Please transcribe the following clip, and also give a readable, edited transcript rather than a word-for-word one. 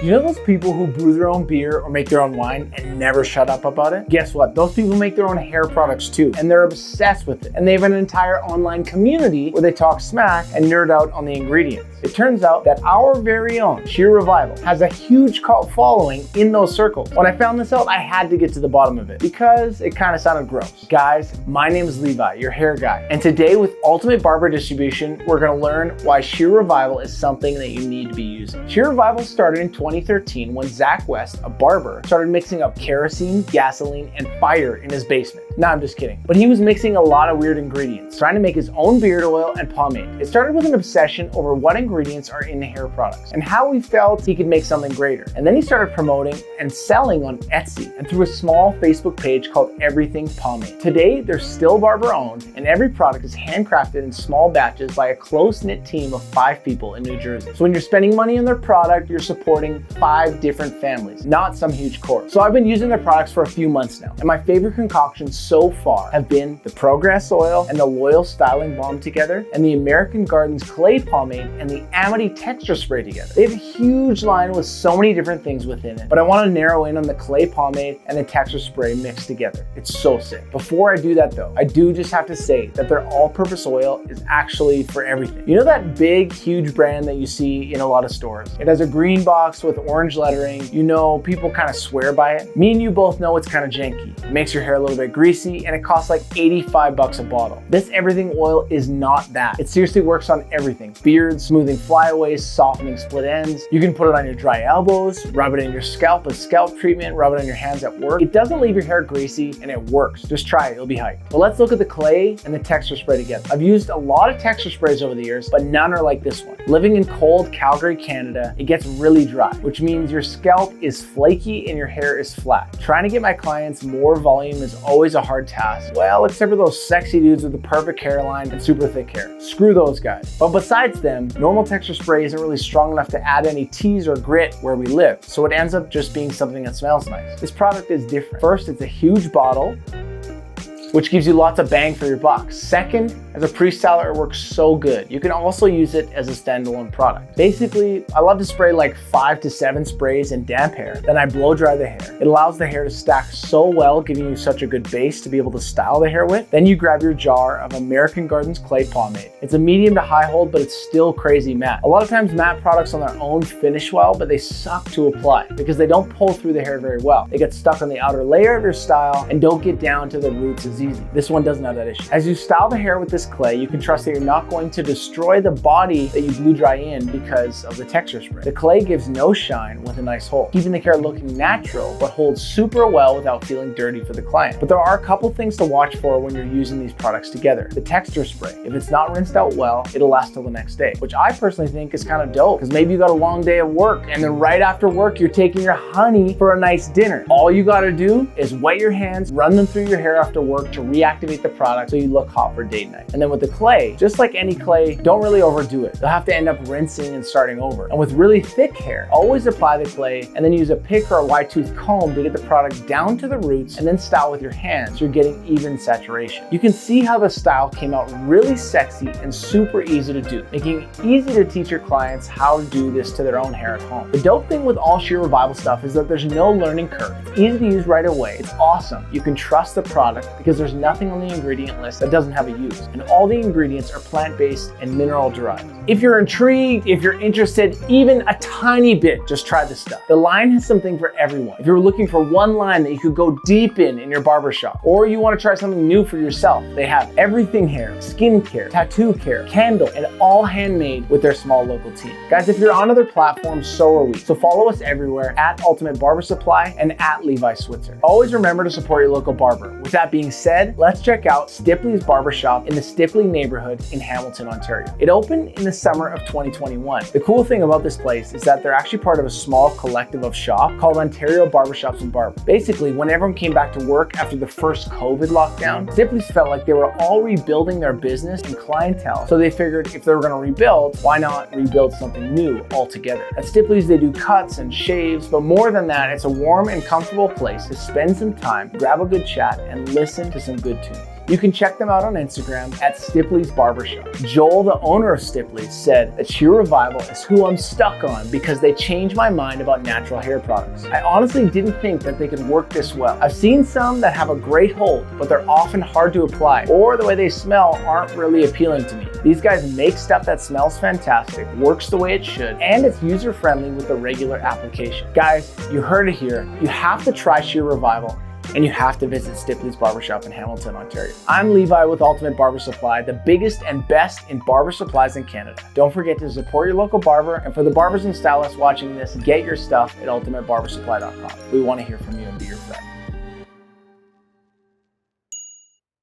You know those people who brew their own beer or make their own wine and never shut up about it? Guess what? Those people make their own hair products too, and they're obsessed with it. And they have an entire online community where they talk smack and nerd out on the ingredients. It turns out that our very own Shear Revival has a huge cult following in those circles. When I found this out, I had to get to the bottom of it because it kind of sounded gross. Guys, my name is Levi, your hair guy. And today with Ultimate Barber Distribution, we're gonna learn why Shear Revival is something that you need to be using. Shear Revival started in 2013 when Zach West, a barber, started mixing up kerosene, gasoline, and fire in his basement. Nah, I'm just kidding. But he was mixing a lot of weird ingredients, trying to make his own beard oil and pomade. It started with an obsession over what ingredients are in hair products and how he felt he could make something greater. And then he started promoting and selling on Etsy and through a small Facebook page called Everything Pomade. Today, they're still barber owned and every product is handcrafted in small batches by a close-knit team of 5 people in New Jersey. So when you're spending money on their product, you're supporting 5 different families, not some huge corp. So I've been using their products for a few months now, and my favorite concoctions so far have been the Progress Oil and the Loyal Styling Balm together, and the American Gardens Clay Pomade and the Amity Texture Spray together. They have a huge line with so many different things within it, but I want to narrow in on the Clay Pomade and the Texture Spray mixed together. It's so sick. Before I do that though, I do just have to say that their all-purpose oil is actually for everything. You know that big, huge brand that you see in a lot of stores? It has a green box with orange lettering. You know, people kind of swear by it. Me and you both know it's kind of janky. It makes your hair a little bit greasy and it costs like 85 bucks a bottle. This everything oil is not that. It seriously works on everything. Beards, smoothing flyaways, softening split ends. You can put it on your dry elbows, rub it in your scalp as scalp treatment, rub it on your hands at work. It doesn't leave your hair greasy and it works. Just try it, you'll be hyped. But let's look at the clay and the texture spray together. I've used a lot of texture sprays over the years, but none are like this one. Living in cold Calgary, Canada, it gets really dry, which means your scalp is flaky and your hair is flat. Trying to get my clients more volume is always a hard task. Well, except for those sexy dudes with the perfect hairline and super thick hair. Screw those guys. But besides them, normal texture spray isn't really strong enough to add any tease or grit where we live, so it ends up just being something that smells nice. This product is different. First, it's a huge bottle, which gives you lots of bang for your buck. Second, as a pre-styler, it works so good. You can also use it as a standalone product. Basically, I love to spray like 5 to 7 sprays in damp hair, then I blow dry the hair. It allows the hair to stack so well, giving you such a good base to be able to style the hair with. Then you grab your jar of American Gardens Clay Pomade. It's a medium to high hold, but it's still crazy matte. A lot of times matte products on their own finish well, but they suck to apply because they don't pull through the hair very well. They get stuck on the outer layer of your style and don't get down to the roots as easy. This one doesn't have that issue. As you style the hair with this clay, you can trust that you're not going to destroy the body that you blew dry in because of the texture spray. The clay gives no shine with a nice hold, keeping the hair looking natural, but holds super well without feeling dirty for the client. But there are a couple things to watch for when you're using these products together. The texture spray, if it's not rinsed out well, it'll last till the next day, which I personally think is kind of dope because maybe you got a long day of work and then right after work, you're taking your honey for a nice dinner. All you gotta do is wet your hands, run them through your hair after work to reactivate the product so you look hot for date night. And then with the clay, just like any clay, don't really overdo it. You'll have to end up rinsing and starting over. And with really thick hair, always apply the clay and then use a pick or a wide tooth comb to get the product down to the roots and then style with your hands so you're getting even saturation. You can see how the style came out really sexy and super easy to do, making it easy to teach your clients how to do this to their own hair at home. The dope thing with all Shear Revival stuff is that there's no learning curve. It's easy to use right away. It's awesome. You can trust the product because there's nothing on the ingredient list that doesn't have a use, and all the ingredients are plant-based and mineral derived. If you're intrigued, if you're interested even a tiny bit, just try this stuff. The line has something for everyone. If you're looking for one line that you could go deep in your barbershop, or you want to try something new for yourself, they have everything hair, skincare, tattoo care, candle, and all handmade with their small local team. Guys, if you're on other platforms, so are we. So follow us everywhere at Ultimate Barber Supply and at Levi Switzer. Always remember to support your local barber. With that being said, let's check out Stipley's Barbershop in the Stipley neighborhood in Hamilton, Ontario. It opened in the summer of 2021. The cool thing about this place is that they're actually part of a small collective of shops called Ontario Barbershops and Barbers. Basically, when everyone came back to work after the first COVID lockdown, Stipley's felt like they were all rebuilding their business and clientele. So they figured if they were going to rebuild, why not rebuild something new altogether? At Stipley's, they do cuts and shaves, but more than that, it's a warm and comfortable place to spend some time, grab a good chat, and listen to some good tunes. You can check them out on Instagram at Stipley's Barbershop. Joel, the owner of Stipley's, said that Shear Revival is who I'm stuck on because they changed my mind about natural hair products. I honestly didn't think that they could work this well. I've seen some that have a great hold, but they're often hard to apply, or the way they smell aren't really appealing to me. These guys make stuff that smells fantastic, works the way it should, and it's user-friendly with a regular application. Guys, you heard it here. You have to try Shear Revival, and you have to visit Stipley's Barbershop in Hamilton, Ontario. I'm Levi with Ultimate Barber Supply, the biggest and best in barber supplies in Canada. Don't forget to support your local barber, and for the barbers and stylists watching this, get your stuff at ultimatebarbersupply.com. We want to hear from you and be your friend.